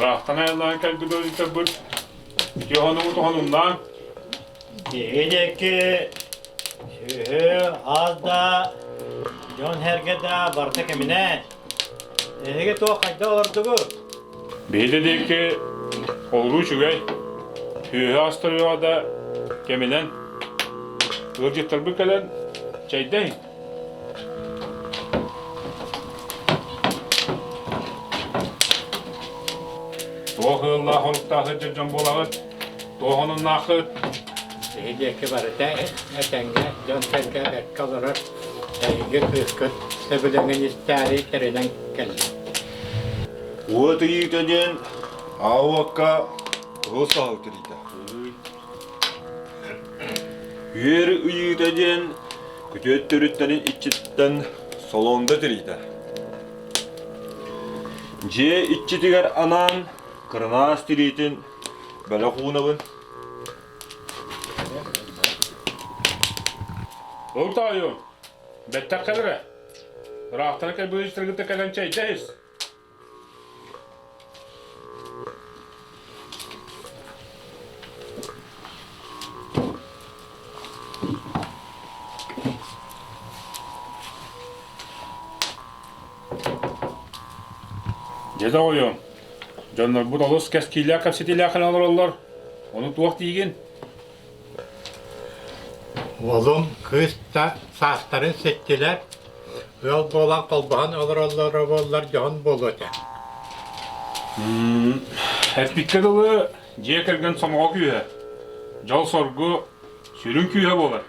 Rahtan ayağından kalbi dojita bir yohanımı tohanımdan. Yedeki az da John hergeda barta kemine. Ege to kayda ordu bu. Beydedeki olgu şugay. Hühe astırıyor da gemiden. Ircıtır bir kadar çayday. Tohılla holukta hıcırcan bolağıt. Tohunun nakıt. Yedeki barta etenge John hergeda kalır. Ege kıskıt sebelengen istari tereden kelli. Уоты итеден ауакка росау трита. Үйер үйітеден күтеттіріттерін итчіттен солонда трита. Же итчітігер анан кырнаас тиритин бәлі хуынабын. Oltayım. Bettak kalır. Rahatına kal bu işlerinde kalan çaydayız. Ceza koyuyorum. Canlar bu dolus keskiyle kapsetiyle kalır olur. Onu tuğak diyegin. Oğlum kız da saçların settiler. Yol bolan kalbahan olur John bolote. Hep bitkadılı ciye kırgın somağa küye. Jol sorgu sürün küye bolar.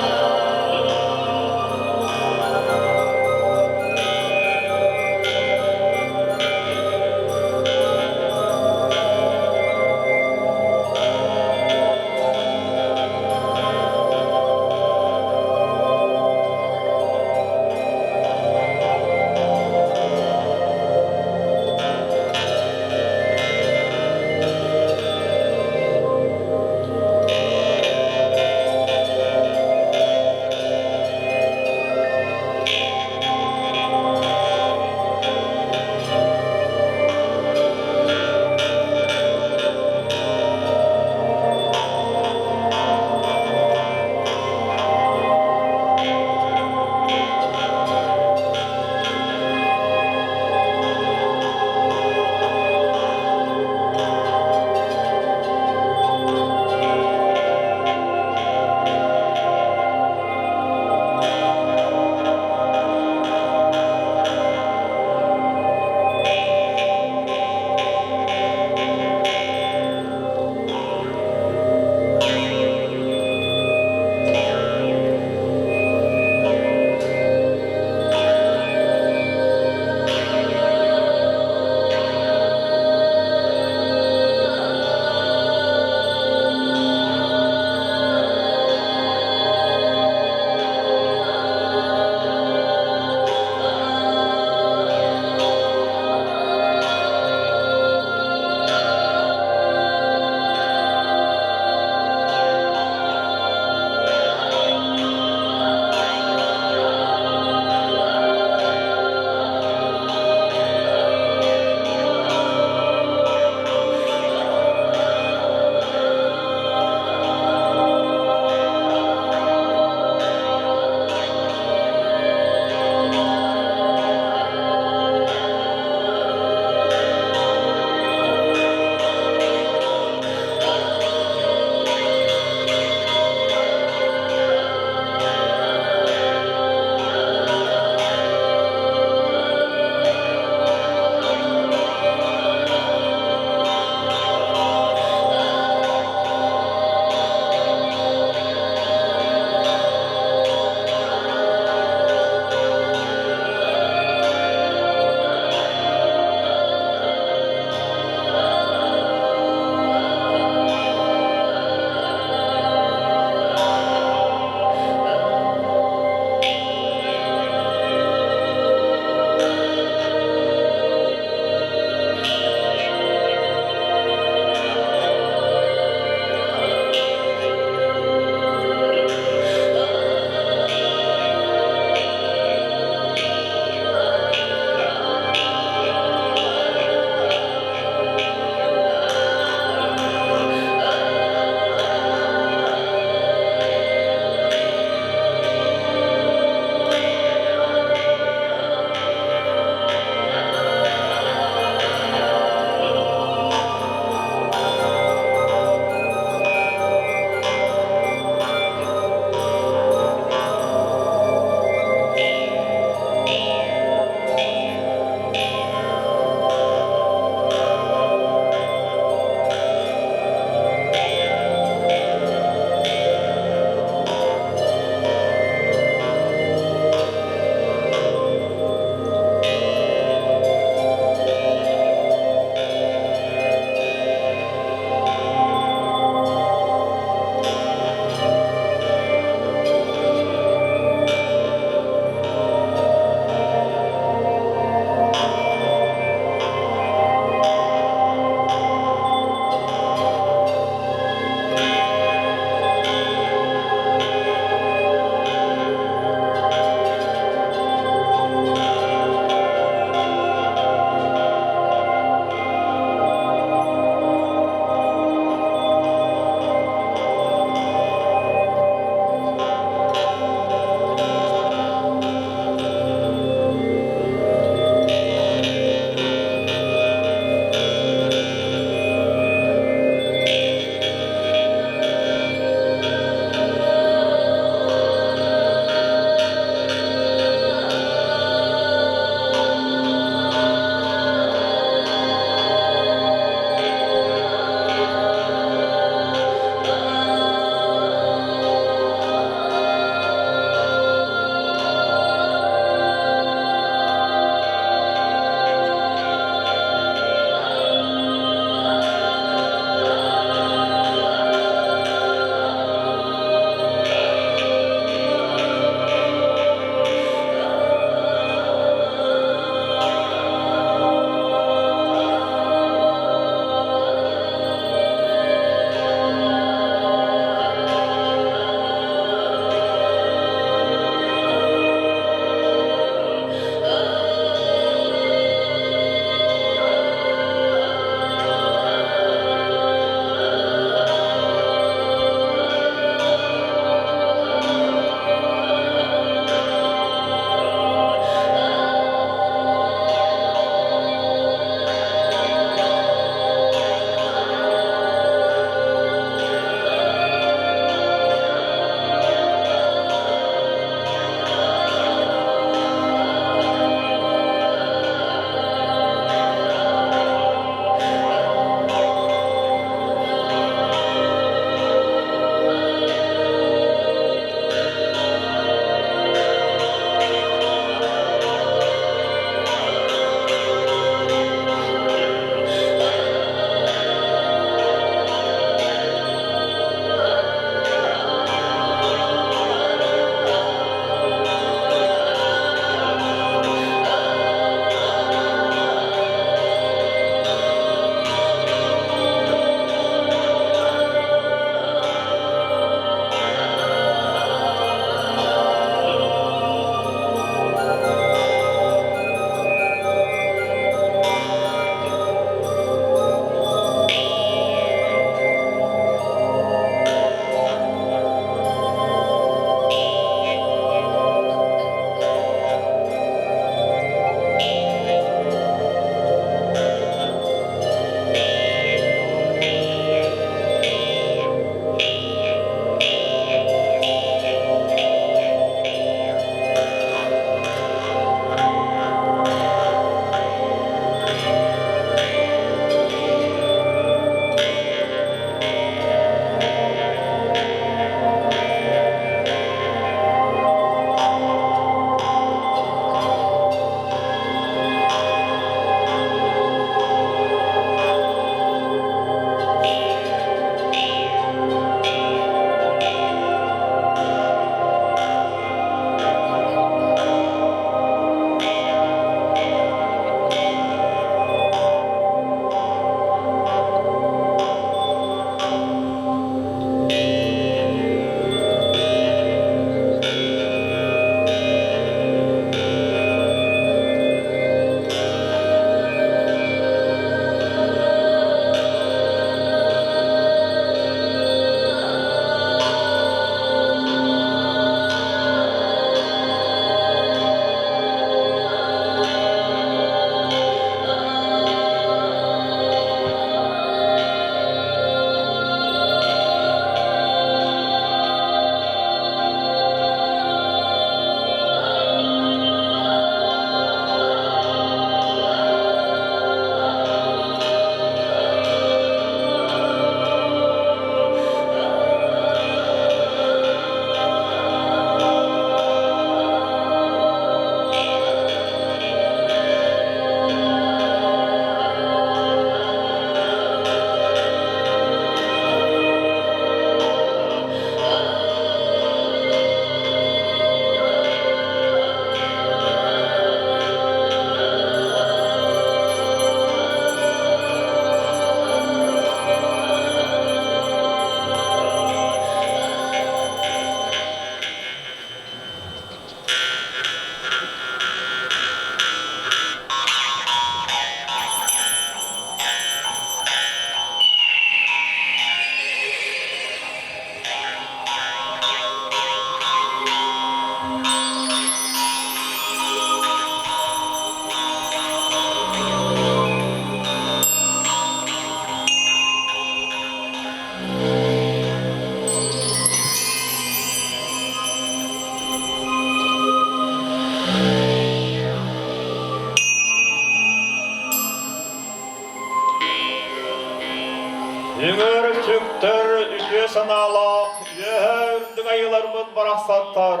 Üngör tüktür ütüye sanalak, ürdün ayılarımın baraksattar.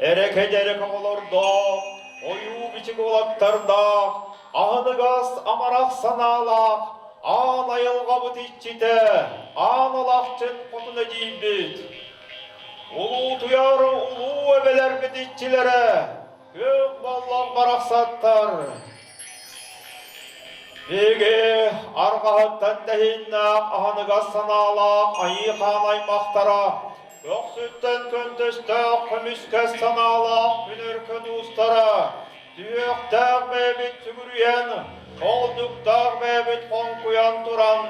Erek olurdu, oyu biçik olattarda, ahını gaz amarak sanalak, an ayılga bıt iççide, an alakçın kutunu cimbit. Ulu tuyar, ulu ebeler biditçilere, kök ballan baraksattar. Bege arqahattan dehinnak, ahını gaz sanalak, ayı kanay mahtara, yok sütten köntöstak, kömüskes sanalak, hünürkön ustara, düyöktağ mebit tügürüyen, kolduktağ mebit konkuyan turan,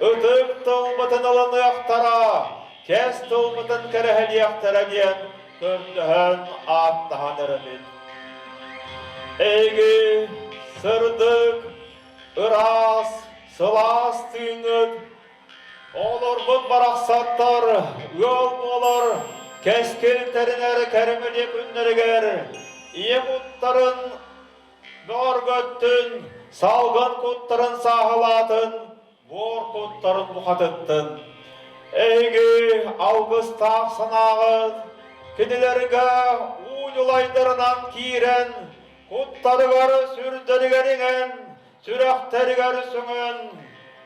ıtık tılbıtın ılını yaktara, kes tılbıtın kerehel yaktara diyen, köndühön attahan erebit. Ege sırdık, Iras, sılas tüyünüt, olur bu baraksattar, yol olur, keskil teriner, kermeli günleri ger, iyi kutların dor göttün, salgın kutların sahılatın, bor kutların bukatıttın. Eygi algız tağ sanağın, kinilerge uyulaylarından kiren, kutları garı sürdürü gerinen, Sürekterger süngün,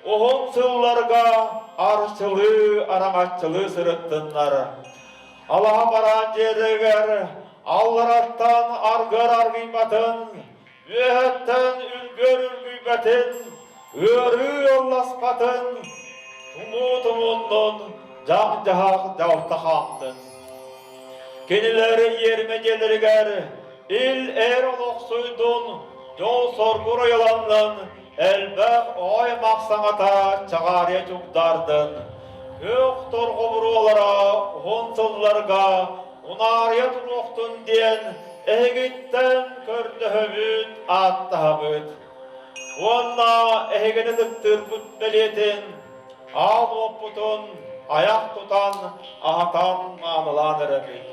ohun sıllarga arçılı, aramatçılı sırıttınlar. Allah'a baran cerdeger, allarattan argır argıybatın, mühetten ülgür ülgüybetin, ürü yollaspatın, tumunun, cahcahak davtahantın. Kenileri yermeceleriger, il oloksuydun, Yol sorguru yalandan, elbek oy maksangata çağarıya çukdardın. Kök torgu burulara, hunsızlarga, unarıya turuktun diyen, ehgitten kördühübüt, attahabüt. Onna ehgini dıktır bütbeliyetin, ağ oputun, ayak tutan, ahatan anılan erebit.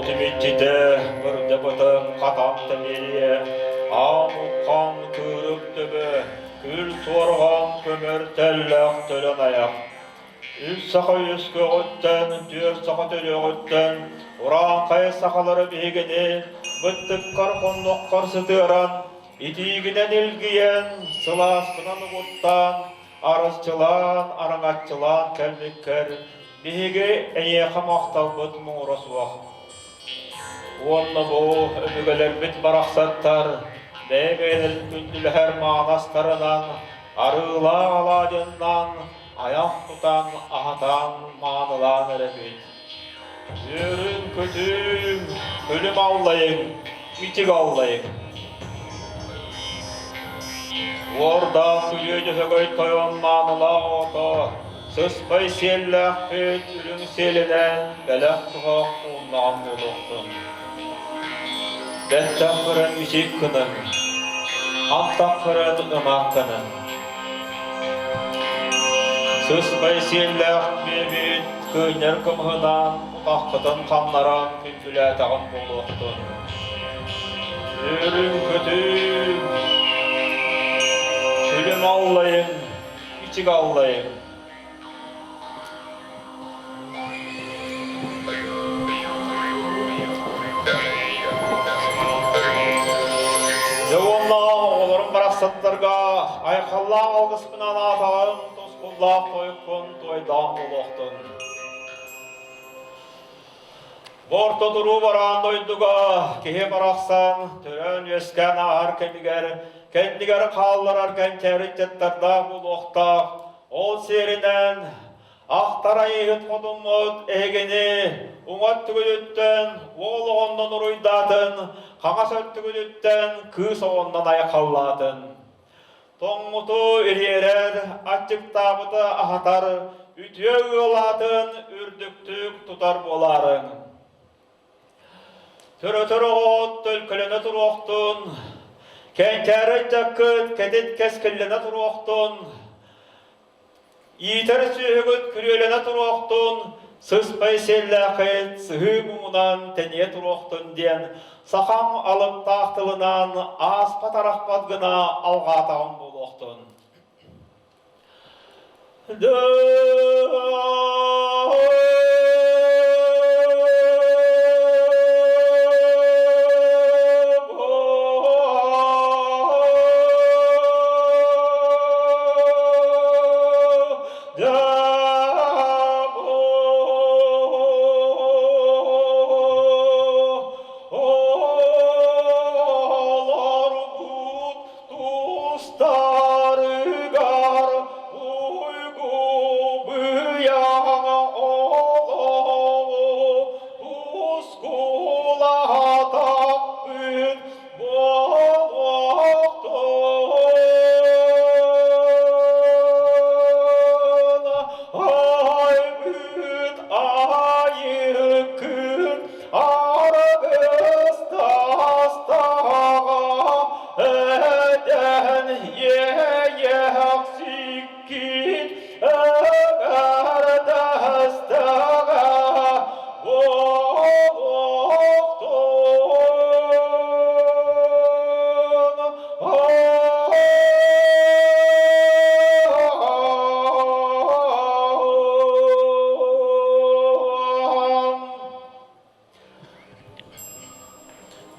Timidjide bir debata katam temeliye, amukan kırıp töbe, gül sorgan kömür tellek tölen ayak. Üç saka yüzge ötten, dört saka töle ötten, uran kaya sakaları begini, bittik karkondok karsıtıran, itigiden ilgiyen, sılasından kuttan, arızçılan, arangatçılan kelmikker, bege eyeka maktal bit muğrasuak. Onunla bu ömügeler bit baraksattar, bebeler gündül her mağastarından, arıla alacından, ayak tutan, ahatan, mağdılan erebit. Yürün kötüm, ölüm avlayın, mitik avlayın. Orada suyucu högöy toyon mağdıla oto, sıspay sellek bit, ürün selinen, belek tuhak uğundan buluktun. Dettan kırın işik kının, antak kırın ımak kının. Sıspay sellek bit, köyner kımhınan, utaqkıtın kamlaran, küntüle tağın buluktun. Yürün kötüm, ölüm avlayın, içik avlayın. Satlarga ayqalla algısmınan atağın toskullaq toyukun toydan buluqtun. Borto duru baran doyduga kehe baraqsan törön yösken ağır kemiger kendiger qallar kenterittettarda buluqta ol serinen Ahtara yehit kodumut egeni umat tügülütten oğluğundan uruydatın Kamas öttügülütten kız oğundan ayaqalladın. Toңmutu eriyerer, açık tabıtı ahatar, ütüye yoladın, ürdüktük tutar boların. Törö oğut tölkülene turuqtun, kenkeri çakıt kedit keskillene turuqtun. İter sühügüt kürelene turuqtun, sıspay sellaqet sıhı mumunan teniye turuqtun diyen saqam alıp taqtılınan az pataraq badgına alğatağın buluqtun.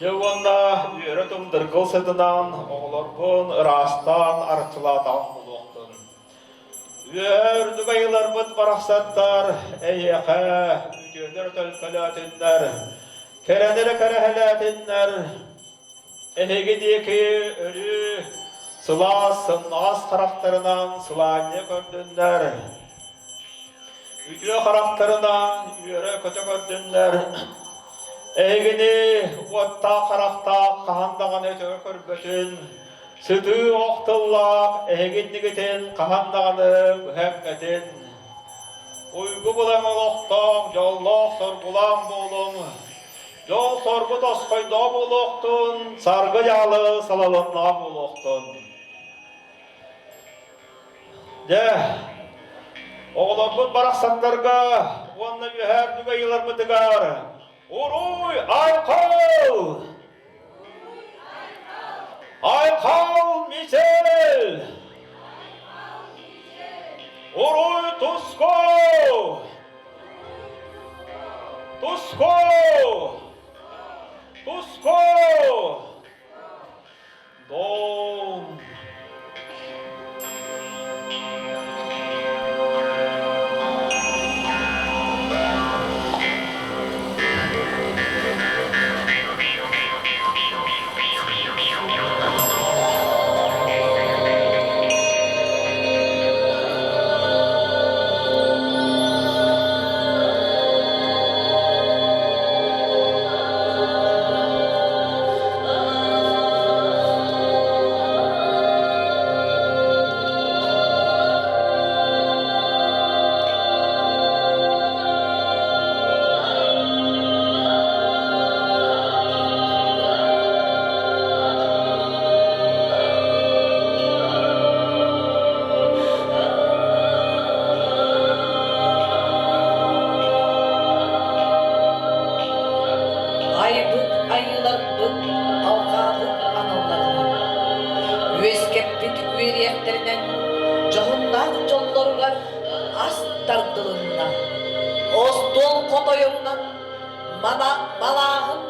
Yevanda yöretim dırgıl sıdınan oğlarbın rastan arçılatan buluqtun. Yördü bayılar bıt baraqsattar, eyyeqe, ütüler tölkalatinler, kerenere kerehelatinler, ehegedeki ölü, sıla sınnas karakterinan sılanne gördünler. Ütüle karakterinan yöre kötü gördünler. Egini otta karakta kahandağın ötüge körbötün, sıdı oqtıllaq egindigiten kahandağını mühemmetin. Uygu bulan oloqtun, yolloq sorgulan bolun, yol sorgu tosqoyda boluqtun, sargı yalı salalınna boluqtun. De, oğlarbın baraqsatlarga, onna yüher düge yılar mıdıgar, Uruy aykal! Aykal Michel! Uruy Tusko! Tusko! Tusko! Dom! Malahın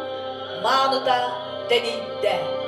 manıda denilde.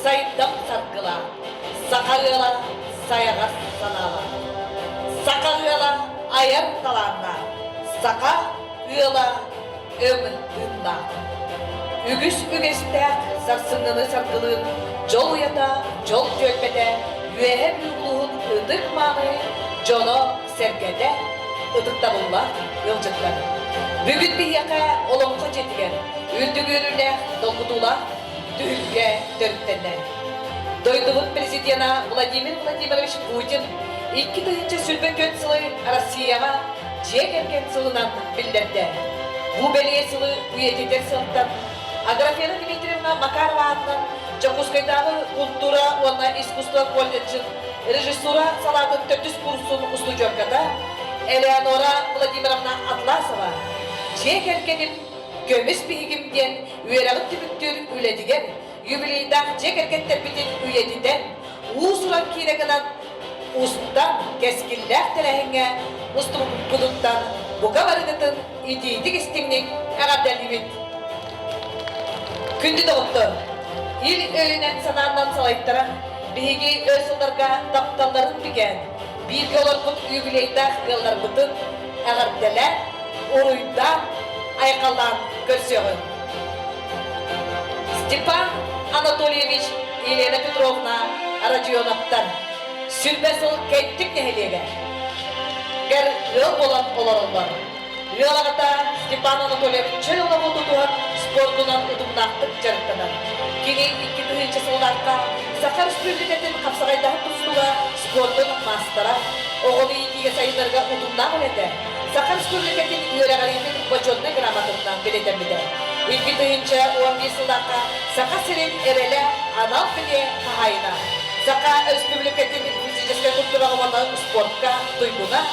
сайдам саргыла, сақағыла саяға санала. Сақағыла аяр таланна, сақа ыла өмін үнна. Үгіс-үгістәк сарсыңыны саргылын, жол уята, жол жөлбеде, үйәе бүлгілуын ұдық маңы, жолы сәргеде, ұдықта болла өлжітлер. Бүгін бейяқа олыңқы жетіген, үлдігіліне долғытула, түйілге төрттеннер. Дойдығын президента Владимир Владимирович Путин 2-ті сүлбөкөн сылы Россияға жек ерген сылынан білдерді. Бұл бәлие сылы үйететер сылыптан Аграфена Дмитриевна Макарова атынан Жакускайдағы культура уанна искусство колледжін режиссура салатын 400 курсын ұсту жоркада Элеонора Владимировна Атласова жек ергенім көміс бейгімден үйерағын түбіттер үйледіген юбилейдан жек ергеттер бітін үйедіден ұсыран кейлегінен ұстан кескілләр тәрәхіңе ұстың бұдыттан бұқа барығытын идейдік істіңнен әғадәлімет. Күнді доғытты. Ил өйінен санарынан салайттыра бейге өсілдарға тапталарын біген бірге олар бұд юбилейдақ ғылдар бұдын әғардәләр ұруйдан айқалдан көрсеғын. Степан Анатольевич Елена Петровна Радионовтан сүрбәсіл кәйттік нәхелеге. Гәр ғыл болан оларылдар. Ғылағыта Степан Анатольевич чөл олығы тұтуған спортынан ұдымнақтық жарықтанар. Кені 2-ті сылдаққа Сақар Республикатын қапсағайдағы тұстуға спортын мастара, оғыны етеге сайындарға ұдымнақ өледі. Сақар Республикатын үйерағалетін бачонны грамотынан білетін біді. 2-ті 15 сылдаққа Сақар Серен әрелі анал біле қағайына. Сақар Республикатын физическа культурағыманы спортқа тұйбуна,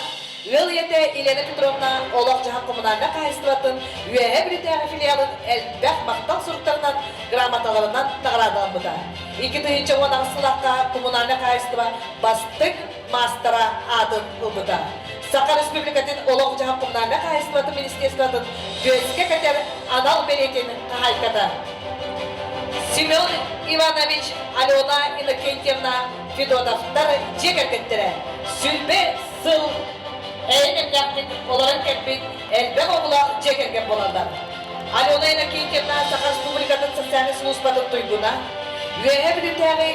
Өл еті Елена Петровна олақ жағын коммунальна қайыстыратын үйәе бірітәғі филиалын әлбәқ мақтал сұрықтарынан грамоталарынан тағырадылан бұда. 2-ті 10 сылаққа коммунальна қайыстыва бастық мастера адын ұлбыда. Сақар Республикатын олақ жағын коммунальна қайыстыратын министерстватын көзге кәтер анал беретін қағайкада. Семен Иванович Алена Иннокентьевна Федотовтар жекеркеттері сүлбе сыл Әйнем яқтың оларын кәтпейт, әлбәқ оғыла жекерген боландар. Алена Иннокентьевна Сақар Республикатын социальный службатын тұйгуна, үйәе білітәғі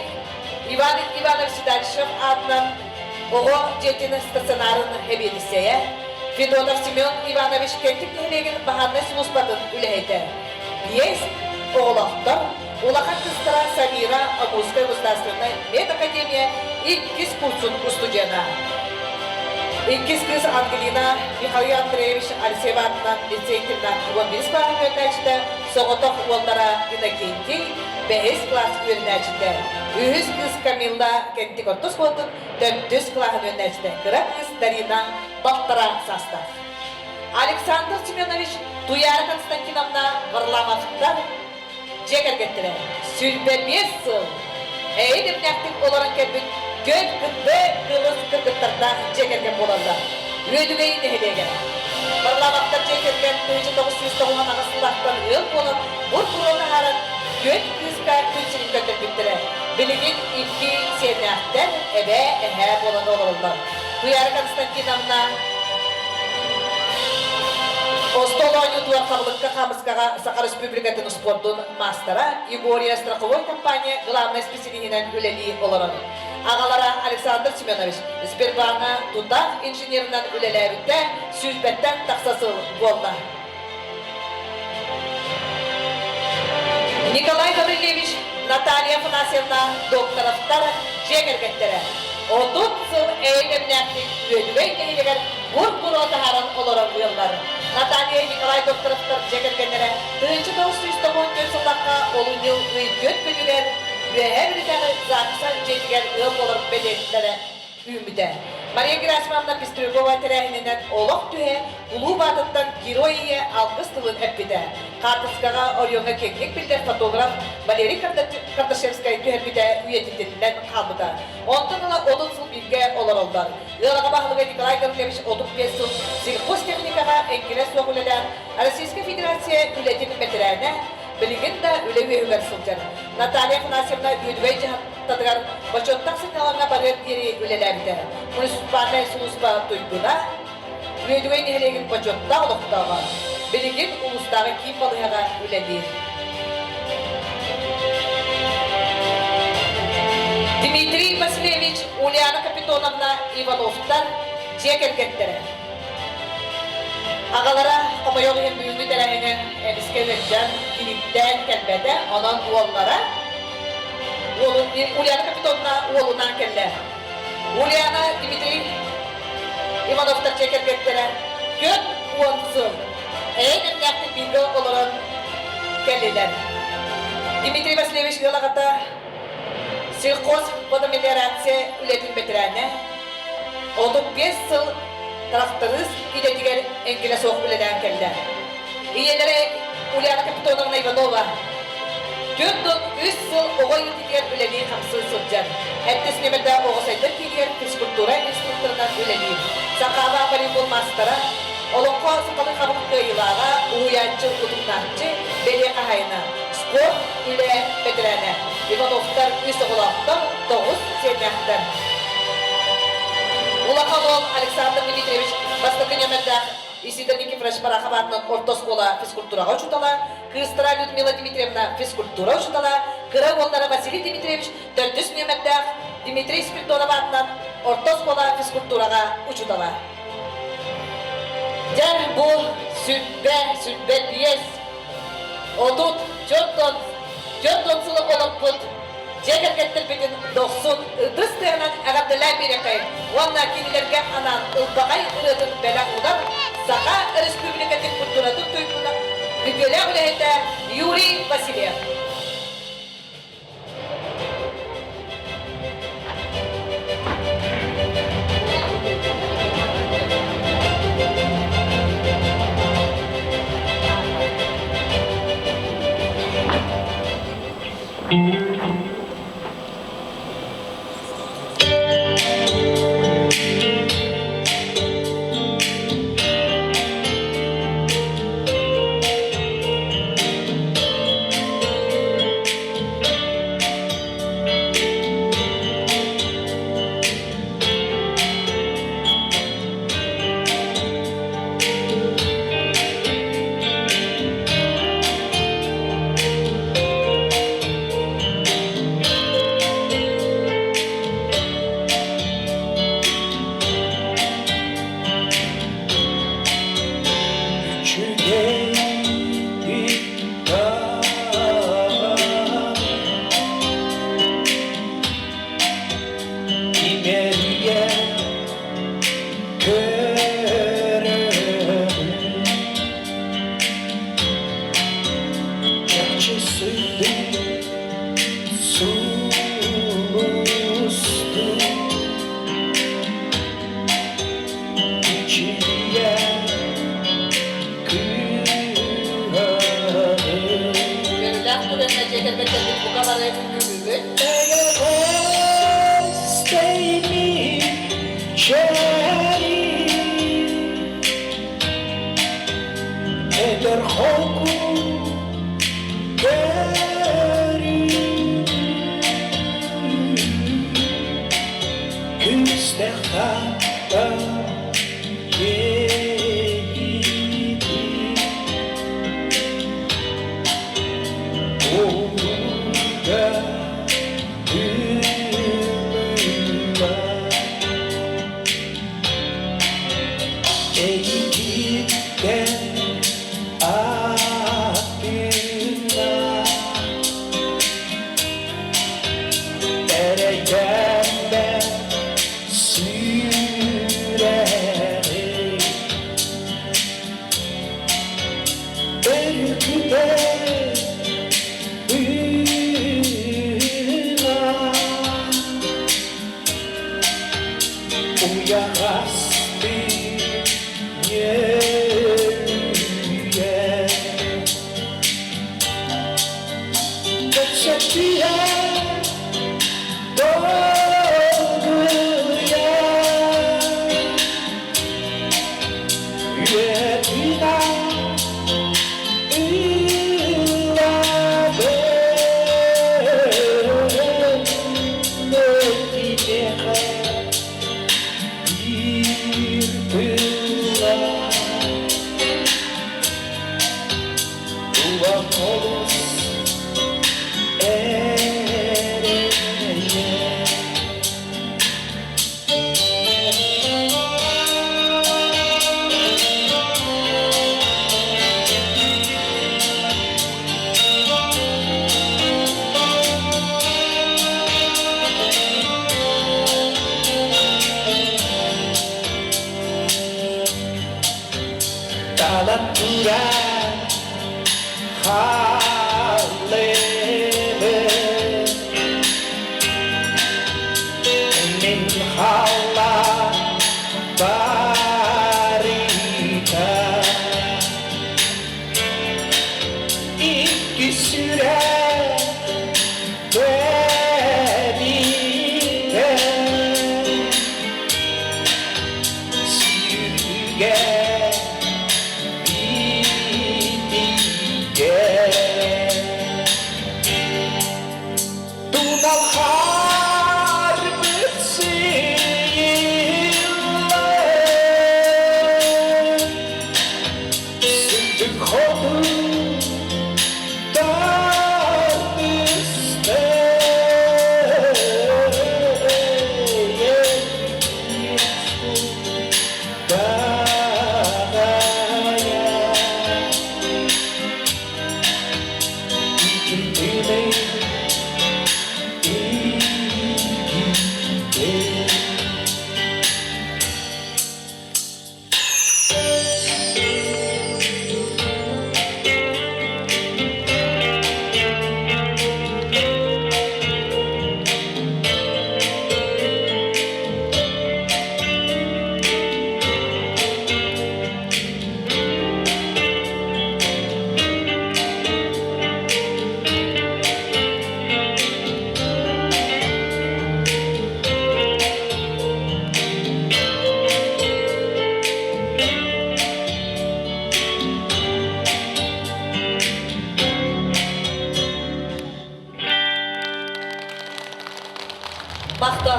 Иван Иванович Дальшев атынан оғы жетіні стационарын әбедісея, Федотов Семен Иванович кәттік нәлеген бағанны службатын үләйді. Бейс оғылақтар, олақан кыстыра Самира Амурская государственная медакадемия 2 курсын студияна. İkiz kız Angelina Mikhail Andreevich Alexeyeva adından лицей-интернат 11 класс öğrencide, Soğutok Voltara Inokenti 5 класс öğrencide, 3 kız Kamilla Kentik 30 voltun 400 класс öğrencide, 40 kız Darina Baltara sastaf. Alexander Semyonovich Tuyar Konstantinovna Varlamov'dan jekergettiler. Sülbe 5 yıl. Eğitim nektik olarak kelbin göl kıtlı kılıç kırgıtlarda jekergen bolanlar. Ödügeyi nehedegen. Varlamov'dan jekergen 1990 ağasındaktan yıl bolup bu kurulu haran göl kızka külçinin götürdüktire. Biligin 2 senekten ebe ehe bolan olurlar. Tuyar Konstantinovna Остолоне дуархалыкка хамыскага Сахар Республикатын спортун мастера Егория страховой компания главный специалистинен үлели оларын. Агалара Александр Семенович Сбербанка тутак инженеринен үлелерінде сүзбеттен тақсасы болды. Николай Гаврилевич Наталья Афанасьевна докторовтар жегергеттері. 30 жыл эйдемнәктік өдігей кейлеген бұр-бұр отағарын оларын ұйылдары. Наталья Николай докторовтар жегергендері 1994 жылдаққа олуны өйдет бөлігер өйәбірдегі заңсал жетігер ұл олар бәдеттері үміді. Мария Герасимовна Пестрюгова тәрәхінінен олық түйе ұлу батыттан героие алғыс тылын әппеді. Қартысқаға орионға кеңгек білдер фотограф Валерий Карташевскай түйербіде үйетіндерінен қалбыда. Онтан ұла 30 жыл бірге олар олдар. Ұлаға бағылығы Николай Гаврилевич 35 жыл сельхозтехникаға әңгелес оғылыдан Российская Федерация үлетінің мәтірәне Bilgin de öyle bir hüver sulcan. Natalya Fnasevna üdvey tadıgar başottak sınavına barır geri ülelerdi. Munisipalne suluspa duyguna üdvey nehelegin başotta oluqtağa. Bilgin ulustağı kim balığa üledir. Dmitri Vasilyevich Ulyana Kapitonovna Ivanov'tan Cekelgettere. Ağalara komayol hem büyüğü derehine eniske vereceğim kilipten kelbede onun oğullara Ulyana Kapitonovna oğlundan keller. Ulyana Dmitri Ivanov'tan Cekelgettere gök oğulsuz en emniyetli bilgi olarak kelliler. Dmitri Vasilyevich yolakata Sılkoz Vodomelioratsiya üretim bitirene 35 yıl traktörüz iletiger engile soğuk üleden keldi. İyelere Ulyana Kapitonovna Ivanova 4-3 yıl oğa iletiger ülediği kamsız sılcan. Ertesi nemede oğa sayılır ki diğer fizikultura instruktorundan ülediği. Sakava voleybol mastera Olonko sıkalı kabuklu yılağa uyancı udumnakçı Beliye Kahayna spor üle bitirene. Ivanovlar üst oğulaktan 9 senekten. Ulakhanov Aleksandr Dmitrievich Vastokın yemende İsida Nikifrash Parakabatının orta skola fizkulturaga uçutala, Kıstıra Lyudmila Dmitrievna fizkultura uçutala, Kıravollara Vasily Dmitrievich 400 yemende Dmitri Spirtonovatından orta skola fizkulturaga uçutala. Cer bu sübbe piyes. Odut, Jotton sılı olup bud. Ceker kettir bitin 90 ıdız dayanan ağabdeler bir yakayım. Onunla kinilerge anan ılbağay ıdın bela udan. Saka Respublikatik kulturatı tuykuna. Müpele ulehete Yuri Vasilyev. Belki de büyüler süren halimi min halla barita iki süren belide sürgen Dunal harbi sıyırlar Sürdük hodu dağ üstte Bakta.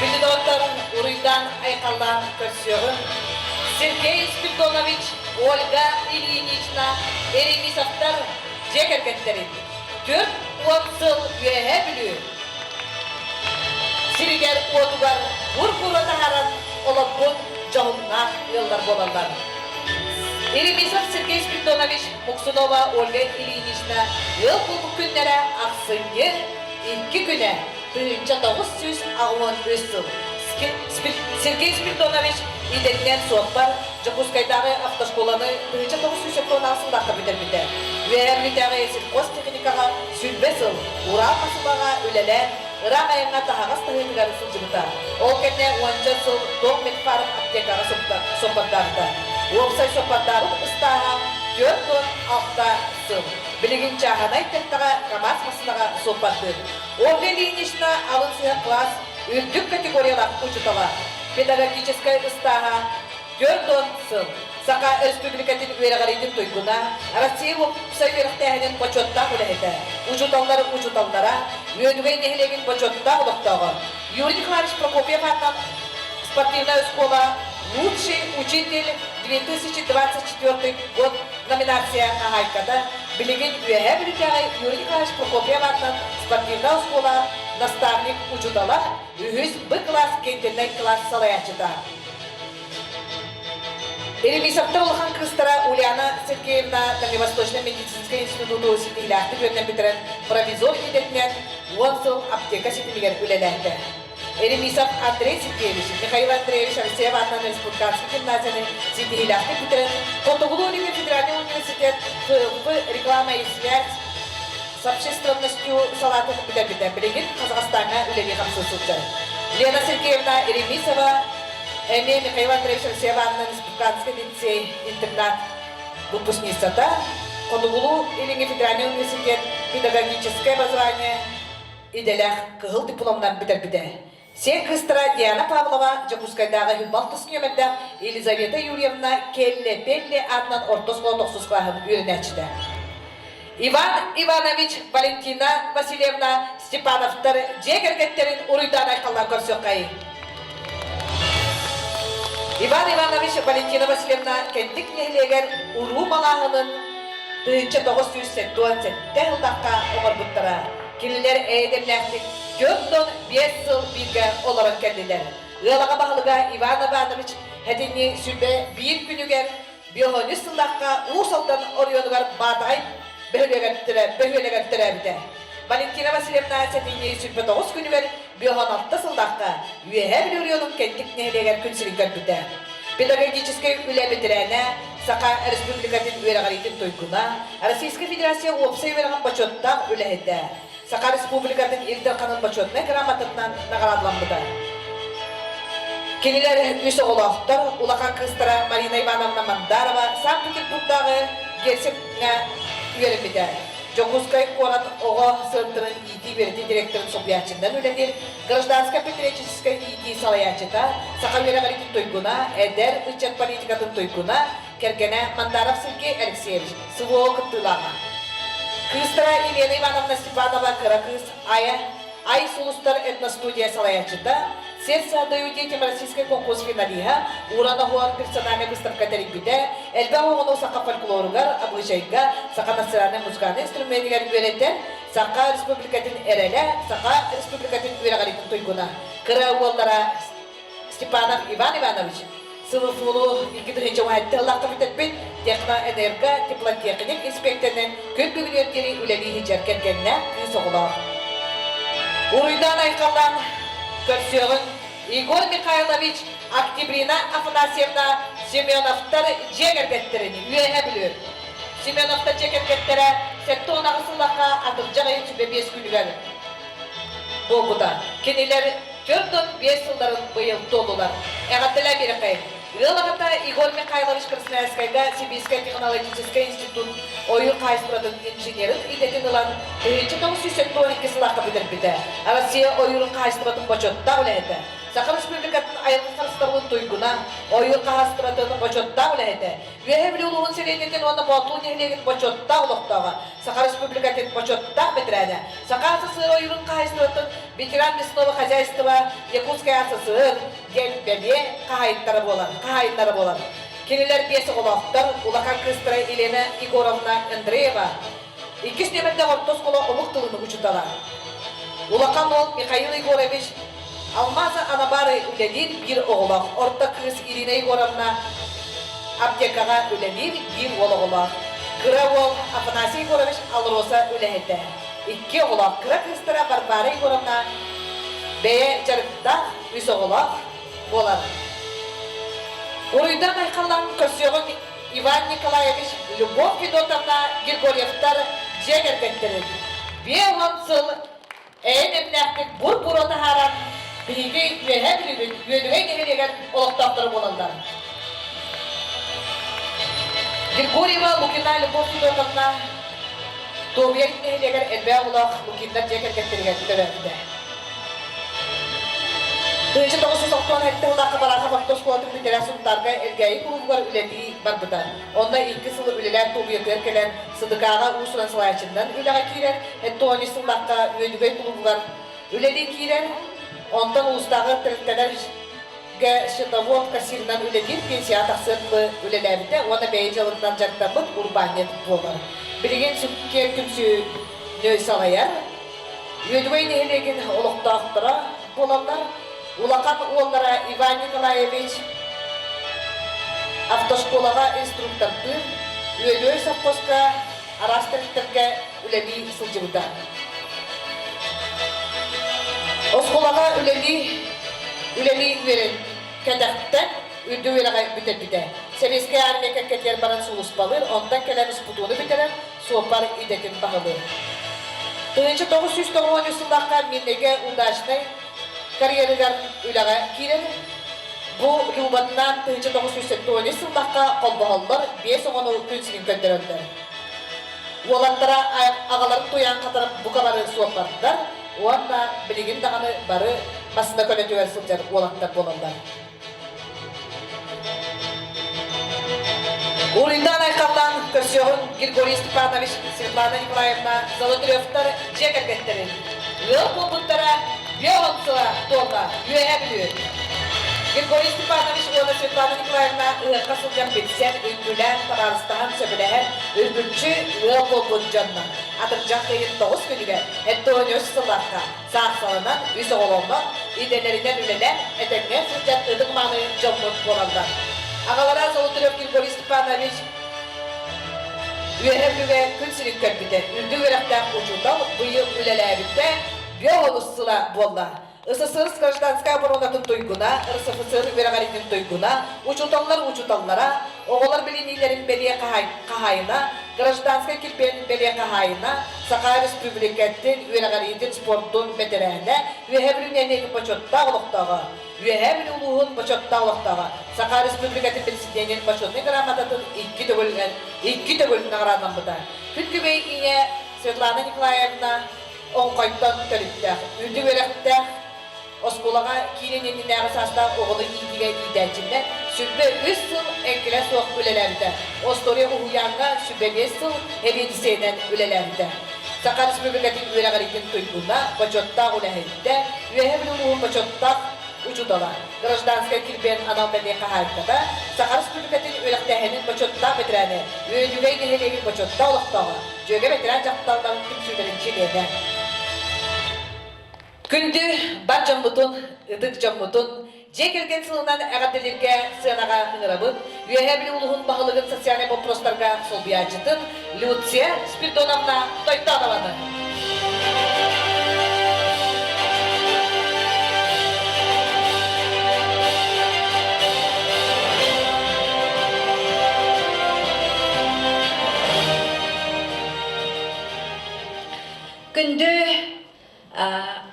Kandidатların урыйдан айқаллан көрсөғін Сергей Спиридонович, Ольга Ильинична, Еремисовтар жекергеттерин. 4 сыл үйәһә білүү. Сиригер отугар бур-буры тахаран олаппын жоғынна елдар болалар. Еремисов Сергей Спиридонович, Муксунова Ольга Ильинична, ел бұл күннері ақсынге 2 күні 1900 ағуын өссіл. Сергей Спиридонович идетінен соқпар, Жапускайдағы автошколаны 1900 септонасындағы бітер-бітер. Үйәрмедегі сельхозтехникаға сүрбесіл, ұра қасылаға өлелер, ұра айыңға тағағас тағығығары сұлжығыта. Ол кәне 10 сыл доң метфарым аптекаға соқпаттарды. Опсай соқпаттарын ұстаға 4 тон 6 сыл. Білігін чағанай тәттіға КамАЗ масынаға соқпатты. Ольга Ильинична алын сыйын класс үрдік категориялар учутала. Педагогическая ұстаға 4 тон сыл. Сақа республикатын үйерағарайдың тойгуна, Россия опсай веріқтәхінен почетта құлағыды. Учуталлара, өйдігей нехілеген почетта құлақтағы. Юрий Николаевич Прокопьев атынан спортивная школа «Лучший учитель 2024 год» номинация ағайқада білеген үйәе білікәғай Юрий Николаевич Прокопьев атынан спортивная школа наставник учутала үйіз бір класс кентеннен класс салаячыда. Еремисовтар олған кыстара Ульяна Сергеевна Дальневосточный медицинский институты сетиләхті көрінен бітірін провизор едетінен 10 сыл аптека сетілген үлеләхті. Еремисов Андрей Сергеевич, Михаил Андреевич Алексеев атынан республиканский гимназияны сетиләхті бітірін Котогулу федеральный университет ФЛП реклама и связь с общественностью салатын бітер-бітер білеген Қазақстанға үлелі қамсыз Лена Сергеевна Еремисова Михаил Андреевич Алексеев атынан республиканский лицей-интернат выпускницата Котогулу федеральный университет педагогическое образование иделях кығыл дипломдан бітер-бітер. Сен кыстыра Диана Павлова, Жапускайдағы Хүлбалтыс көмәдді Елизавета Юрьевна Келле-Пелле атынан ортосқылы тоқсыз қағын үйрінәтшіді. Иван Иванович Валентина Васильевна Степановтар жегергеттерін ұрыйдан айқалан көрсек қайы. Иван Иванович Валентина Васильевна кендік нехлегер ұру малағының 1987 жылдаққа оңыр бұттыра. Келілер әйдемләқтік 4-5 сыл бірге оларын кәнділер. Ғалаға бағылыға Иван Иванович әдіне сүрбе бір күнігер биохоны сылдаққа ұсалдан орионығар батағай бөхелегеттірі біді. Валентина Васильевна әдіне сүрбе 9 күнігер биохон 6 сылдаққа үйе бір орионың кәндік нәйлегер күнсілін көрбіді. Педагогической үләбетерәне, Сақа Республикатын үйрәғалитін тойкуна, Российская Федерация опсай вераған бачоттан үләхетті. Сақа Республикатын илдер қанын бачотны грамотатынан нағарадламбыда. Кенелер өсі олақтар, Улақан Кыстара Марина Ивановна Мандарова, Санкт-Петербургдағы Герсекна үйерімбеді. Жокускай Корат Оға сыртырын ити берді директорын собиячындан үләдер, гражданско-патриотической ити салаячыта, Сақа верағалитін тойкуна, әдер үтчет политикатын тойкуна, Кергене Мандаров Сергей Алексеевич, сывуо кыттылама. Кыстара Елена Ивановна Степанова Каракыс Ай Сулустар этностудия салаячыта, сессия даю детям российской конкурс финалиха, урана хуар персональная выставка теребиде, эльба оғыну сақа фольклоругар, облыжайга, сақа национальный музыкальный инструментигер үйретен, сақа республикатын әрелі, сақа республикатын үйрағалитын тойгуна. Кыра уолдара Степанов Иван Иванович, сылыфулу 2-нче уайтты лаққа бітетпен, техно энерго теплотехник инспекторның көп бүгінеттері үләлі хиджар кергенне күйіс оғылау. Уруйдан айқалдан көрсеғін Игорь Михайлович Октябрина Афанасьевна Семеновтар жегергеттерін үйеге білер. Семеновтар жегергеттері сәтті онағысылаққа атылжаға етсібе 5 күнігер. Болғыда. Кенелер 4-5 жылдарын бұйыл толылар. Әғаттыла бері қайын. Ғылағата Игорь Михайлович Красноярскайда Сибирская технологическая институт ойыл қайыстыратын инженерін идетін ұлан 1912 сылаққа бідірбіді. Россия ойылын қайыстыратын бачотта үләйді. Сақа Республикатын айылғы қарыстырылын тойгуна ойыл қайыстыратын бачотта үләйді. Үйәбілі ұлығын селенетін оны батуын ехлеген бачотта ұлықтауға. Сақа Республикатын бачотта бітірәді. Сақа АССР ойылын қайыстыратын ветеран мясного хозяйства Якутская АССР Гельбеле қағайттары болар. Келелер бесі қолақтар Улақан Кыстара Елена Егоровна Андреева 2 немерде ортос қола ұлық тылыны ұчыталар. Улақан ол Михаил Егорович Алмаза Анабары үләдер бір оғылақ. Орта Кыз Ирина Егоровна аптекаға үләдер бір оғылақ. Кыра ол Афанасий Егорович Алроса үләді. 2 оғылақ. Кыра Кыстара Барбара Егоровна бәе жарықта үс оғылақ болар. Уруйдан айқалан көрсеғын Иван Николаевич Любовь Федотовна Григорьевтар жегергеттерін. Беғын сыл әйнемнәқтік бұр-бұроты харан бігі үйедіғей негелеген олықтақтыры боландар. Григорьева Лукина Любовь Федотовна Тобиек негелеген әлбә олақ Лукиндар жегергеттерген түрәнді. 1990 әттіғылақы бараға бақтос қолатың литерасындарға әлгәйі құлығығар үләді барбыдан. Онда 2 сылы үлелер тобиеттер келен сыдықаға ұсыран сылайчындан үләға кейлер, әтті 10 сылдаққа өйдігай құлығығар үләді кейлер, ондан ұстағы тіріктелер шытавод кассирынан үләдер пенсия тақсырқлы үлелерді, оны бәйі жалығынан жақтамыд урбанет болар. Білеген сүтке күмсі нөй салаяр, өйдігай нәйлеген олықтақтыра боландар, Улақан оллара Иван Николаевич автошколаға инструкторды, өйдөй сапқосқа арастырықтырға үләді сылжылда. Осқолаға үләді өрін кәдәқтен үрді өріға бүтер біде. Советская армия кәккетер баран сұлыс балыр, ондан кәләміз бұтуыны бітерен суапар үйдетін бағылыр. 1990 жылдаққа меннеге удачный карьералар үләгә кирен. Бу юбатнан 1970 жылдаққа қолбағалар 5 оғаны күнсігін көндірілдер. Олаттара ағаларын тоян қатарып бұқалары суаппардар, оғанда білеген дағаны бары басында көлеті өрсілдер олаттар боландар. Уриндан айқалдан көрсеғын Григорий Степанович Светлана Николаевна Золотаревтар жекергеттерін. Өл бұлбұттара Беғынсыла тоға үйе білуі. Григорий Степанович оны Светлана Николаевна ұйыққа сылжан бетсен үңгілән тарарыстаған сөбіләәр үргінші ұйық болбұн жонна. Атыржақ дейін 9 күніге әтті 13 сылаққа сақ салынан, үз оғылауынан, иделерінен үлелән, әтәңген сылжан ұдың маңы жомбұт боландар. Ағалара Золотарев Григорий Степанович үйе білуі күн сірін көрбіде. Үрді өрәқтен ұжылдау бұйық үлеләбітті Беғылысыла болда. СССР гражданская оборонатын тойгуна, РСФСР верагаритин тойгуна, учуталлара, оголар билинилерин белие кахайна, гражданская кирпен белие кахайна, Саха Республикаттин верагаритин спорттун ветераны, вехебриненеги почотта олуктага, вехебрин улугун почотта олуктага, Саха Республикаттин президентин почотны грамотатын икки төгөлүн наградан бута. Күткүбей ине Светлана Николаевна оңқайттан төліттәк, үрді өрәқтәк, осколаға кейлененінәғі саста оғылы идеге идәнчімден сүрбе 3 сыл әңкілі соқ өлелерді. Остория ұғыянға сүрбе 5 сыл әбедісейден өлелерді. Сақа Республикатын өрәғаретін тойгуна бачотта ұләхетті, үйәхебіл ұлығын бачоттақ учудала. Гражданская кирбен анал бәне қағайттада, Сақа Республикатын өрәқтәхенін бачотта бетрәне, үйәдігей нехелеген бачотта ұлықтаға, жөге бетрән жақталдан күн сүйлерін чиледі. Күнді бар жамбутун, ыдық жамбутун, жекерген сылынан әғателерге сынаға ыңырабын, үйәхәбілі ұлығын бағылығын социальный вопростарға сол биячытын Люция Спиридоновна Тойтанованы. Күнді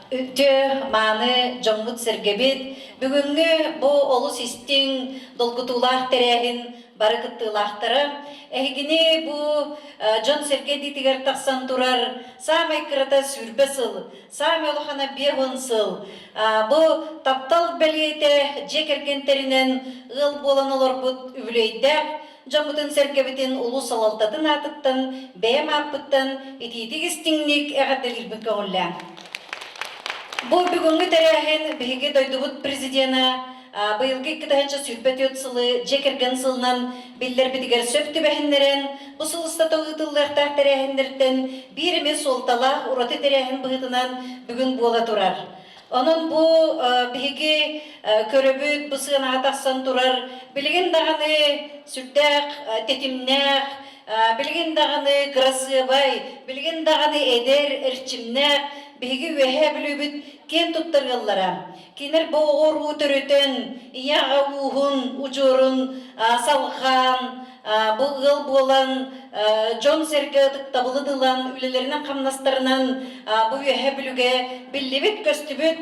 үтті маны жоңғыт сәргебет, бүгінгі бұл олы систің долгутулақ тәрәхін бары кыттылақтары, әйгіне бұл жон сәргеди тігер тақсан тұрар, самай кырата сүрбе сыл, самай олықана беғын сыл, бұл таптал бәлейті жекергентерінен ғыл болан олар бұд үвілейдәк, Жамбутын сәргебетін ұлу салалтатын атыттан, бәйім апыттан, етейдік істіңнік әғателгілбін көңілі. Бұл бүгінгі тәрәхін бігі дойдығыт президена, бұйылғы кітағынша сүрбет өтсілі, жекерген сылынан білдер бідігер сөпті бәхіндерін, бұл сылыста тоғытылықтақ тәрәхіндерден бір емес солтала ұраты тәрәхін бұғытынан бүгін бола тұрар. Onun bu bihi körübüt bısığın ataqsan turar, bilgin dağını sürdək, tetimnək, bilgin dağını krasıbay, bilgin dağını eder, erçimnək, bihi ühe bilübüt ken tuttargıllara. Kiner boğur uturütün, iyağa uğun, ucurun, salğan, bu ıl bolan, John Sergadık tabılıdılan ülelerinden kamnastarından bu ühe bilüge billibit köstübüt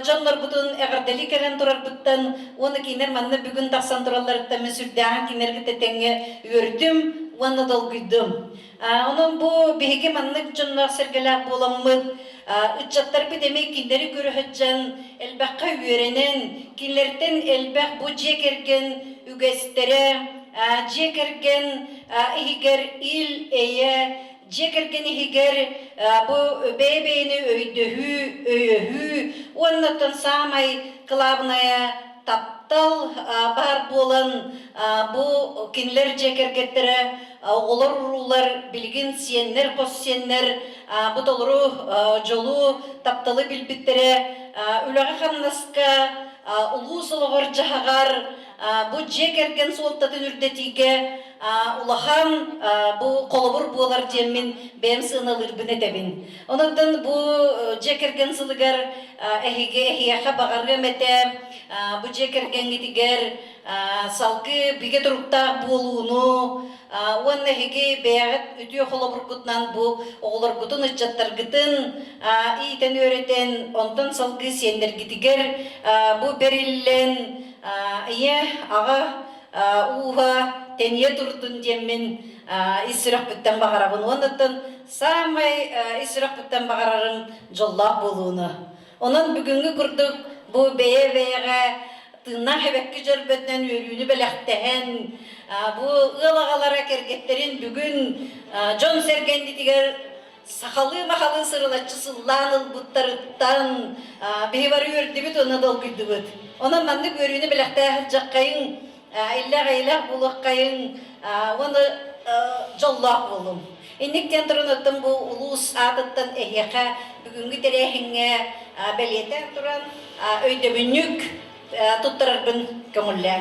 Johnlar butun eğerdeli keren turar buttan onu kiner manna bugün taqsan turallarıqta mesürdeğen kiner gitetenge ürdüm, onu dolguydum. Onun bu bihige mannak Johnlar Sergalak bolanmıd, Ücatlar bir demek kinleri görühüccen elbaqqa üyerenen, kinlerden elbaq bu cekergen ügestere, cekergen ihiger il eye, cekergen ihiger bu bebeğini öydühü, ondan samay kılabnaya taptal bar bolan bu kinler cekergetlere oğullar urular bilgin siyenler kos siyenler bu doluru jolu taptalı bilbittere ülağı kannaska ulu soluğur jahagar bu cekergen soltatın ürdetiге улахан bu kolobur bular diyemin benim sığınalır bine debin. Ondan bu cekergen sılıgar ehiyaha bağırga mete bu cekergen gitiger salkı bige durukta buluğunu onun ehige beyağıt ütüyor kolobur kutnan bu oğullar kutun ıçattar gıtın iyiten öğreten ondan salkı siyenler gitiger bu berillen iye ağa uha teniye durdun diyemin isirah bütten bağarabın. Ondan samay isirah bütten bağararın jollah boluğunu. Onun bugünkü kurduk bu beye beyege tığına hebekki jörbetten ölüğünü belekteğen bu ılağalara kergetlerin bugün John Sergendi diger sakalı makalı sırılaçı sıllanıl buttarıttan behi var yördübüt ona dolguydubut. Onun mandık ölüğünü belekteğen jakkayın İlla buluk kayın, onu jollah bulum. İnnikten turunutun bu ulus adıttan ehyaka, bugünkü terehinge beliyeten turan öydebünlük tutturarbın kömüller.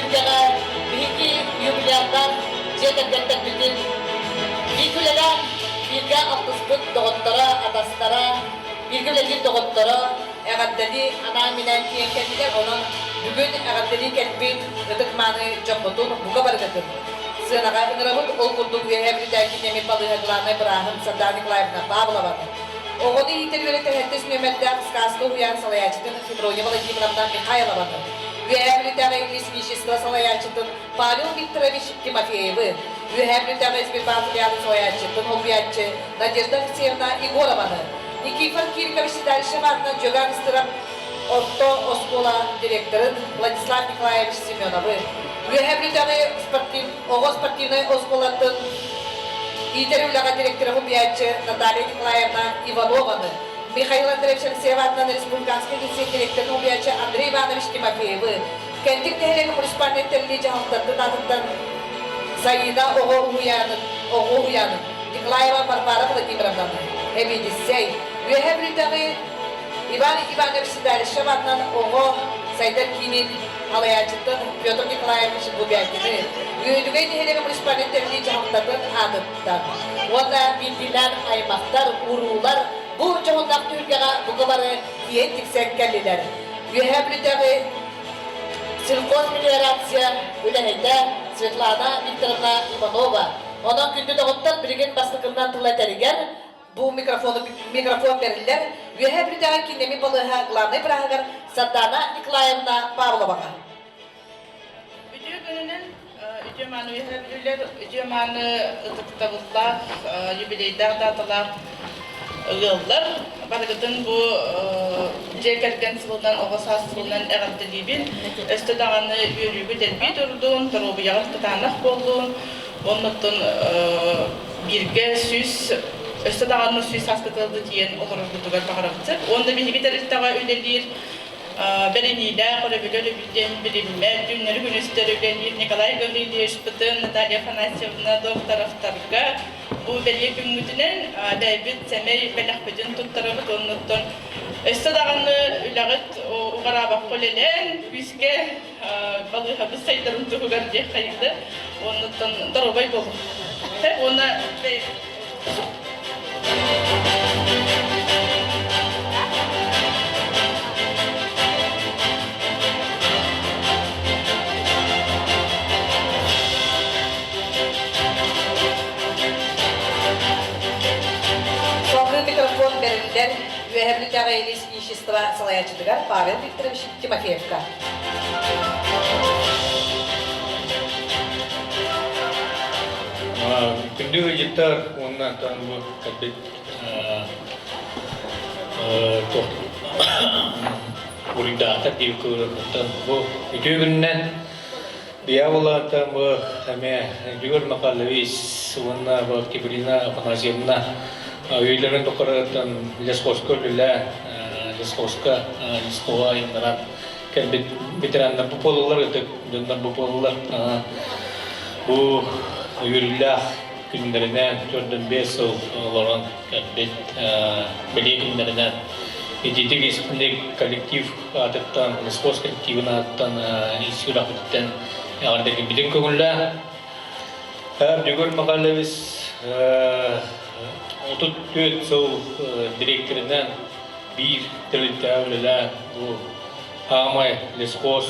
ülkede bir yubilyardan jetergenler bütün bilgiler bilgi aktıspık doğutlara, adastara, bilgileri doğutlara, eğerdeli ana minen kendiler onun bugün eğerdeli kelbin ıtıkmanı jambutun bu kadar götür. Sığınağa ınırabıt ol kurduk ve hem dergi nemi balığı glanay bırakın sardaniklayına bağlamadı. Oğunu yitirleri tehettis Mehmet'ten kıskaslı uyan salayacıtın Fibronya Valadimirov'dan Mikhailova'nın ve Hemlitare İlişkişistra salayacıtın Pavel Viktorovich Timofeyev'ı ve Hemlitare İzmirbatlıyanı salayacıtın Olbiyatçı Nadezhda Alexeyevna Igorova'nı Nikifor Kirkovich Dalşevat'ın Jogan Strap Orto Oskola direktörü Vladislav Nikolaevich Semyonov'ı ve Hemlitare Oğuz Sportivnay Oskolat'ın İderüllaga direktörü Hubiyatçı Natalya Nikolaevna Ivanova'nı, Mikhail Andreevich Alexeyeva'nın Respublikanski Lisey direktörü Hubiyatçı Andrei Ivanovich Timofeyev'ı, kentik tehlike munisipaliyetlerliği cahıltatın adından Sayida Oğu Uyan'ı, Nikolayeva Barbara Vladimirovna'nı, Ebedisey, ve Hebritavi Ivan Ivanovich Dalşevat'ın Oğu Saydar Kinin Alayacıtın Pyotr Nikolaevich Hubiyatçı'nı, Üyüdüğü tehlike munisipaliyetlerliği cahıltatın adından. Onda bildiler aymaklar, urular, bu çoğunlukta ülkeye bu kadar diyetlik sekkelliler. Üyehebliteri Sirkos Milyoratsiya Üleheyde Svetlana Viktorovna Ivanova. Onun gündü doğuttan birinin bastıkından tılateriger, bu mikrofon verirler. Üyehebliteri kindemi balığı glavnay bırakır Saddana Nikolaevna Pavlova'na. Video gününün ücremanı üyeler, ücremanı ıtıktabızlar, jubileyler, datalar, yıllar. Barıgıdın bu Cekergen sılından, Oğuzhan sılından eğerdiliğin östedağını yürüyü delbi durdun, tarobu yağız kıtanak boldun. Ondan birge süs, östedağını süs haskıtıldı diyen olur kutugar bağırıqtır. Onda bir gitaristava ülelir, Bereniyle, Korebilöre bildiğin bilimler, dünleri günüstleri öğrenir, Nikolay Gavrilyev, Şıpıtın, Natalya Afanasyevna, Doktor Aftarga, bu belge güngütünen David Semey Belakbedin tuttarabıt onundan. Östedağını ülağıt uğarabak kolelen, büyüske balığı habız sayılarım tuğugar diye kayıklı, onundan darobay bolu. Ona Mikrofon verirler ve Heblitare İlişkişistra salayacıdıgar Pavel Viktorovich Timofeyev'ka. Күндегі жеттар, оннан тан бұл кәлбет бұрындақтар дейіп көріп бұл үтегіннен бия болғандан бұл әме жүгір мақалавис онна бұл Кибрина Афанасьевна өйлерін тұқыраттан лесқосқа үлілі лесқосқа лесқоға айындаран кәлбет ветерандар бұл болылар өтік дөндар бұл болылар бұл Yürülah günlerinden 4-5 yıl olan belediye günlerinden Ededik İstinlik kolektif adıktan, Neskos kolektifin adıktan, İsir adıktan Ağırdaki bilin köngülle Dügül Makalleviz 34 yıl direktöründen bir trilite avlele bu Ağmay, Neskos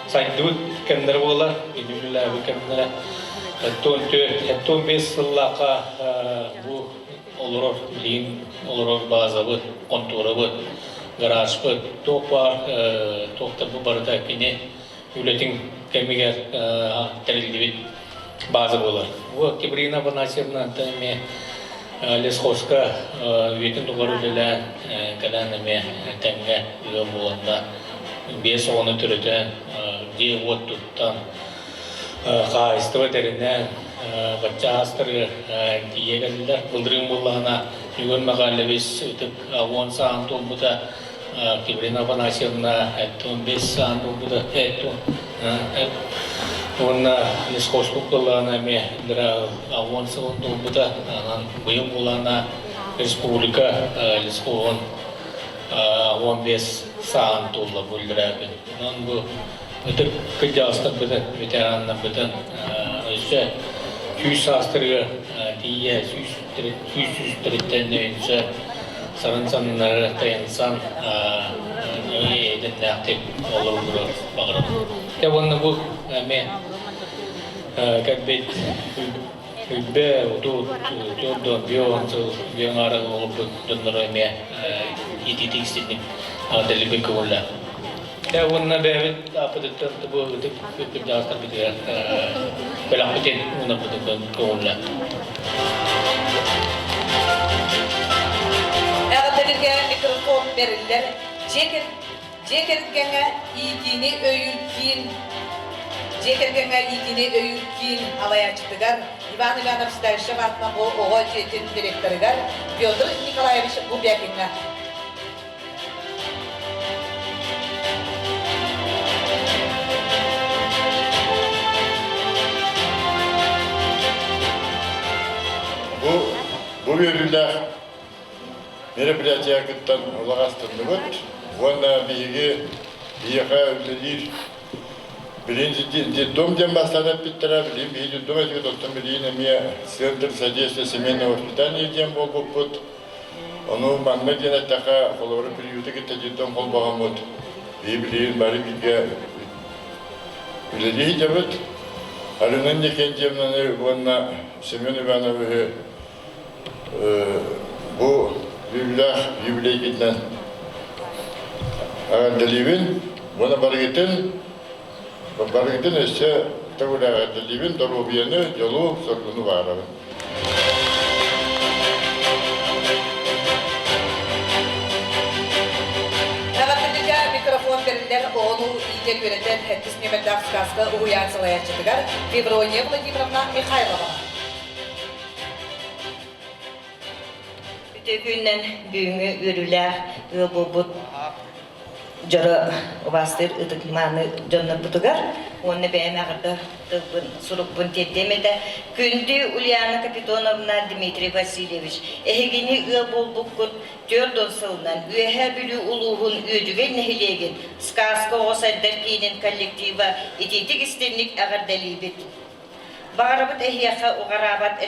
Saydut kendileri bolar, edilirler bu kendileri. Hatta 5 yıllığa bu olur, bilin olur bazı bu, konturu bu, garaj bu, top var, topta bu barıda kine üretim kemiğer terildi bir bazı bolar. Bu Kibrina Afanasyevna tane Leskovska üretim doğrularıyla kalaneme tenge yolunda. Bir onu türüten diye otuttan kayıstı derinden bacca hastırı diye geldiler bıldırım bulağına yürün makalleviz ötüp avon sağın tombuda Kibrina Afanasyevna etton 5 sağın tombuda etton ona Leskosluk bulağına mehdira avon sağın tombuda bıyım bulağına Respublika Leskovon 15 sağın tolla buldurabın. Onun bu Ötüp kıcağızda bıdı, veteranla bıdı. Özce, süs astırı diye, süs türitten önce sarın sanları dayansan edin naktif olur bağırır. Ya bunu bu kadbet Hübbe, otu, tordo, biyon arang olup dönür eme ititik istedim. Adeli bir kolla. Ya bununla beraber apa tutup bu kerjastar bitir belakutin bununla bu kolla. Ağabeylerge mikrofon verirler. Cekergenge iyiliğini öyülkin, Cekergenge iyiliğini öyülkin alaya çıktıgar. İvan Ivanovич Dayshev atma bu oğul jetin direktörügar. Fyodor Nikolayevich Gubyakinga. Bu yürüler merоприятие кыттан улагастырды бут. Вона биги бияка үлелир. Birinci dom дем бастанып биттера, биги дом этиге достан билине мия центр содействия семейного воспитания дем болбут. Ону манна дене така холору приюты китте дом холбагамут. Билин бары биге үлелир дебут. Алунан декен демнаны вона Семен Иванович bu büyükler yübiley giden ağırdelivin buna barıgıtın ise tavır ağırdelivin dorubiyanı yolu sorunu var. Ağabeylerge mikrofon verirler. Onu iyice göreten herkes Nemedak Skaska uyan salaya çıktıgar. Fibronya Vladimirovna Mikhailova. Günden büyüğü ürüler, bu jara bastır ıtıklimanı canlı butugar. Onu beğen ağırda suruk bun teddemede. Gündü Ulyana Kapitonovna Dmitri Vasilyevich. Ehegini bol bukkut, Dördon sılından, üyehe bülü uluğun ödüge nehilegen. Skaska osaddarkinin kollektiva ititik istenlik ağırdalibet. Bağırabıt ehyaka uğarabat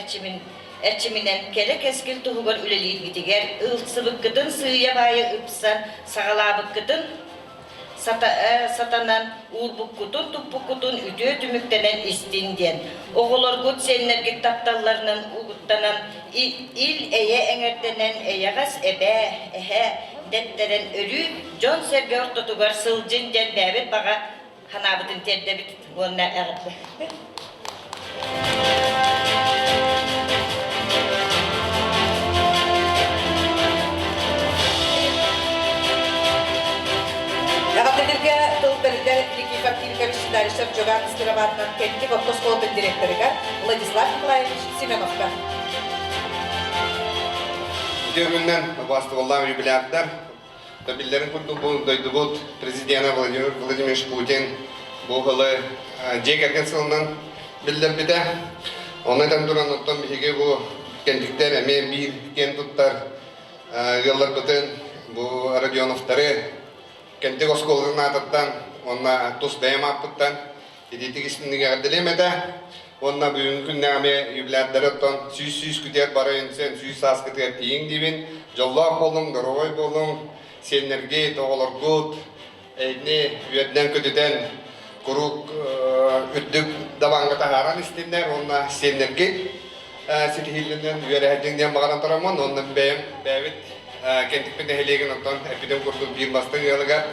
Erçiminen kele keskil tuhugar üleliyid gitiger, ılsılık gıdın sığıya bayı ıpsan, sağalabık gıdın satanan uğurbuk kutun, tuppuk kutun üdüğü tümüktenen istinden. Oğular gut senlerge taptallarının uğuttanan il eye eŋertenen eyagas ebe, detteren ölü, John Sergey ortotugar sılcın den bäbet baga hanabıdın terdebit onna ağıtlı. Ağabeylerge tılberler Nikifar Kirkovich Dayshev Jogan Skiravatnan Kentik Otoskopun direktörügar Vladislav Nikolayevich Semenovka. Günden bastı olan jubilatlar. Tabillerin kurdu doydubut Prezident Vladimir Putin bu hılı Cekergen sılından bildirbide. Onaydan duran ottan bir bu kentikler emeğin bir ken tuttar yıllar bütün bu Radyonovları kentik oskollarına atattan ona tuz dayamapıttan ititik ismini gardilemede ona bugün gündeme jubilatları ottan süs kütüyer barayın sen süs askıtıya tiyin dibin jollar bolun, doroy bolun senerge toğular gut ne üyeden kötüden kuruk üddük davanga taharan istimler ona senerge silhilinden üyerehedinden bağıran taramon ondan beyvit kentik pinde helegen ottan epidem kurdu bir bastın yılgar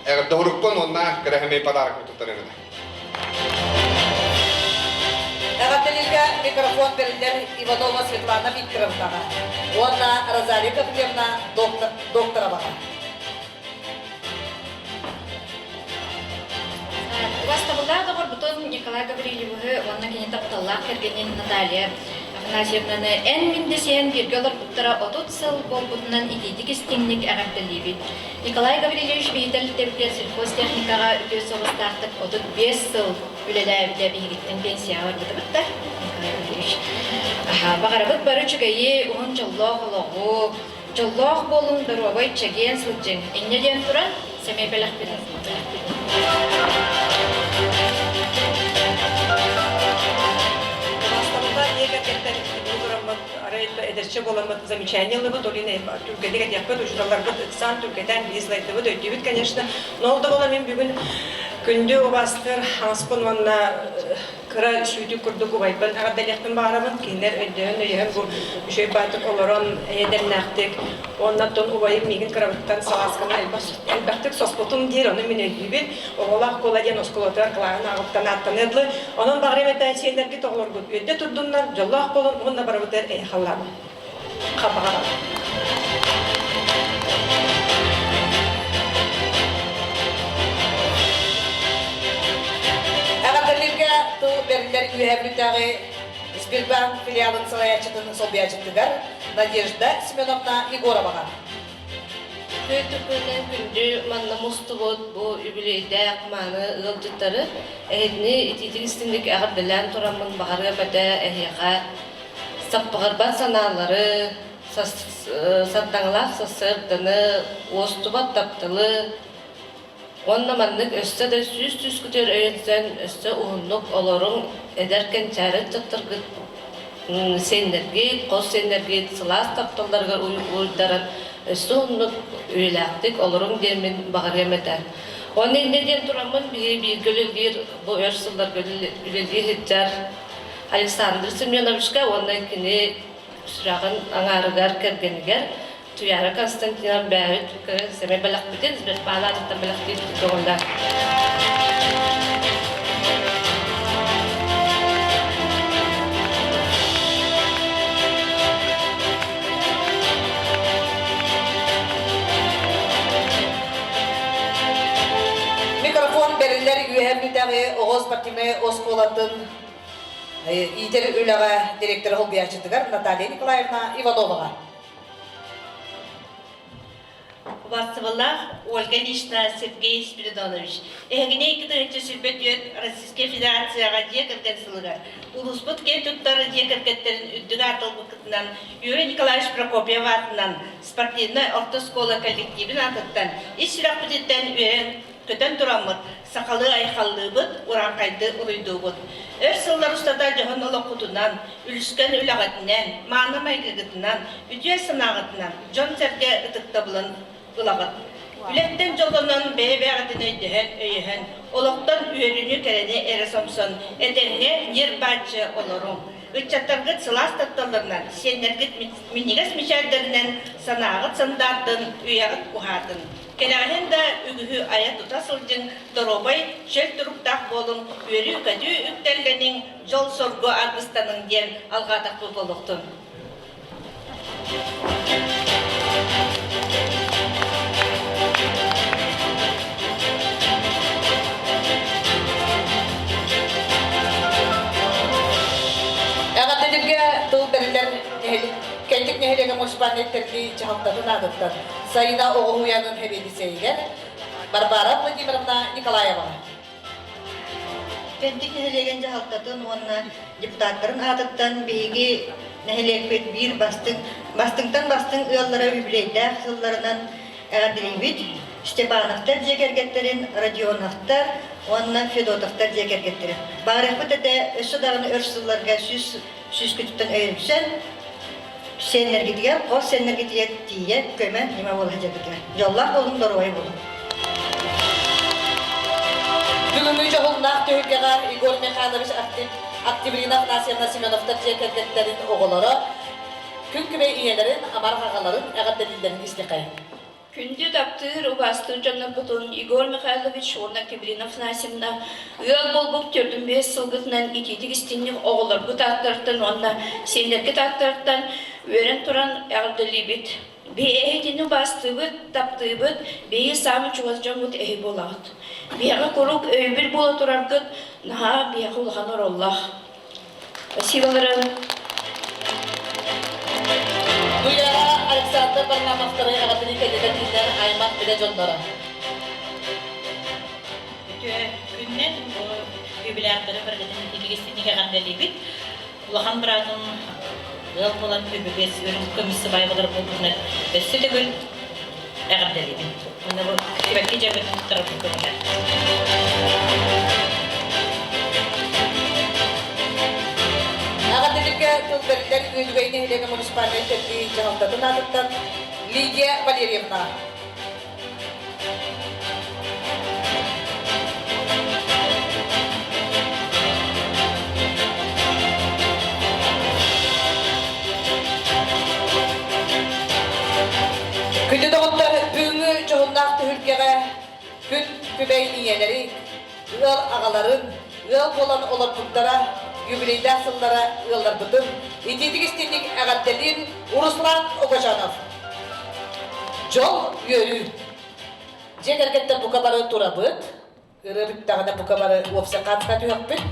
eğer doğrukpun ona krehme padarak tutarını. Ağabeylerge mikrofon verirler Ivanova Svetlana Viktorovna'na. Ona Rosalia Kapilevna Doktorova. Ваставылар да бутон Николай Гаврилевы, онна кені тапталлар кергенен Наталья Афанасьевнаны эн миндесен биргелар буттара отут сыл болбутунан итидик истиңник ағабдалибит. Николай Гаврилевич бейтел тепкер сельхозтехникаға үтө соғыстартып отут 5 сыл үлеләбілі бейгіттен пенсияға бітібітті Николай Гаврилевич. Бағарабыт бары чүгайы уғын жоллоқ олоғу, жоллоқ болун дұровай чаген сылжың. Эннеден туран Semey belak bir. Бастапында егерден программа арайда эдерче боламат замечание лыбы долины Түркияда яппы ужураларга сан Түркиядан бизнеслайды бу дөйбит, конечно. Но олда бола мен бүгүн күндө обастыр хаспын ванна кыра шүйдү курдук байбын агадалыктын баарабын кинер өйдөн өйөн бу шөй батык олорон эдернактык оннан убайым мигин кырабыттан саласкана элбактык соспотун дир оны мен өйбит оголак коладен осколотар клаан агыптан аттанедлы онун багыреметен сендерги тоглоргут өйдө турдуннар жоллак болон онна барабытер эйхаллабы капагара Бердер Юхевлютаги Сбербанк филиалын сылаячытын собиячыттыгар Надежда Семеновна Егоровага. Көтүкөнөн күндү манна мустубот бу юбилейде маны ылдыттары эдни ититигистиндик агырдылан турамын багарга бата эхига саппагарбан санаалары саттаңлар сасырдыны остубат таптылы онна маннык өстө да сүз күтөр өйөнсен өстө ууннук олорун эдеркен чары тыттыргыт сендерги кос сендерги сылаас таптылдарга уйдарын өстө ууннук үйлактык олорун демин багаргеметер оны неден турамын бир бу өрсүлдар гөлүлү хиджар Александр Семеновичка ондан кини сурагын аңарыгар кергенигер Tuyara Konstantinar Bähüt, Semey belak biten, bir bağladıkta belak deyip tutuğunda. Mikrofon beriler Yuhevlütagi Oğuz Partime Oskolatın İteri Ülaga direktörü Holbiyaçıtıgar Natalya Nikolaevna Ivanova'ga. Васывалах Ольга Лишна Сергей Спиридонович. Эгене икидерече сүрбөтүөт Российская Федерацияга жекерген сылыгар. Улуспут кентуттары жекергеттерин үддүгө атылбыкытынан Юрий Николаевич Прокопьев атынан спортивный ортоскола коллективин атыттан иш сүракбытыттан үйрен көтөн турамыт, сакалы айхаллыбыт, уранкайды уруйдубут. Өр сыллар устада жохон олокутунан, үлүскөн үлагатынан, мааны майгыгытынан, үдүө сынагытынан, жон серге ытыктабылын ылағыт. Үлеттен жолынан бәйбәғатын өйдіхен, олықтан үйеріні кәрені әрі сомсон, әдеріне нер бәтші олырың. Үтчаттарғыт сылас татталарынан, сенергіт минигас мишәрдерінен санағыт сандардың үйағыт ұхатын. Кәләғен да үгіхі аят ұтасылдың доробай шел тұрықтақ болың үйері үкәді үктәлгенің жол сорғы арғыстаның ден алғатақы болуқтың. Kendik nehelege municipaliteti çahtadın adıttan. Sayına Oğuyan'ın hebediseyler Barbara Vladimirovna Nikolayeva. Kendik nehelegen çahtadın onunla deputatların adıttan beygi nehelekpet bir bastıngtan ıyallara übleyler sıllarından Adrivit, Stepanovlar jekergetlerin, Radionovlar, onunla Fedotovlar jekergetlerin. Bağırıqbıt ede ösü dağını örsüllarga süz kütüpten öyrümsen, senlerge diye, o senlerge diye kömen nime olacaklar. Yollar olun, doğru olun. Бүгүнкү жолунда төгүлгөгөр Игорь Михайлович Октябринов, Насирна Семеновтар жекергеттерин оголору, күн күбей ийелерин, амархагаларын, агадделилерин истекай. Күнді таптыр убастыр жаңна бұтын Игорь Михайлович Орна Кибринов Насимна ұял болбук төрдін 5 сылғытынан итетік істеннік оғылар бұт аттырттан, онна сендергі аттырттан өрен тұран әғырдылы біт. Бей әйдені басты бұт, тапты бұт, бейі самы чуғазжан бұт әй болағыд. Бейіға құрук өйбір бола тұрарғыд, наға бейіға ұлғаныр Аллах. Спасиболарым. Duyara Alexander Barnamov'tara agatını kelebekliler aymak bile jonlara. Күннен юбилярдары біргетін тегестенеге ғанделебет. Улахан біратың ғыл болан көбігес өрін көмісі байғылар болдығына өсі түгіл әғанделебет. Onu bu kibetli cebet tarafı koyuyor. Akademika Tulgaritan Uyudugayna Hilaga Municipality di Jakarta Tunatutan Lydia Valerievna. Күнді доғытта бүгінгі жоғындақты үлкеге күн күбей иелері, ыл ағаларын, ыл болан оларбұттара, юбилейді асылдара ылдар бұтын, итетік істендік әғаттелін Урыслан Огажанов. Жол үйөрі. Жек әркетті бұқа бары тұра бұд, ұры бүттағына бұқа бары опсы қатыға түйек бүт.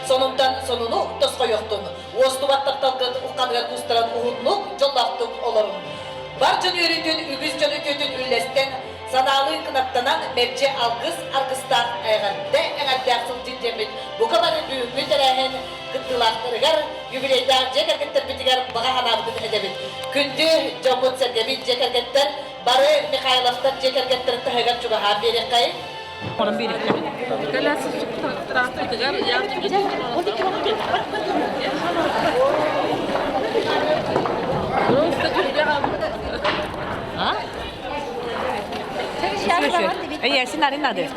Sonundan sonunu tosqa yoxtun. Ostuvattaqtalqın uqqanıqar kustaran uğudluq jollaqtuq olarım. Barcın yürütün, ügüz jön ötütün üllesten sanalı kınattanan merce algız arkıstan ayğanda eğerdaqsıl dindemin. Bu kadar büyükü terehin kıttılaqtırgar, yübileyden jekergetler bitigar bağa anabıdın edebit. Kündü Jamut Sergebit jekergetler, barı Mikhailov'tan jekergetler tahıgar çuga haberi kayıp. Onun biri. Galasız transport gar yardım edin. Ha? Sen şey yapma. Yersin nerede?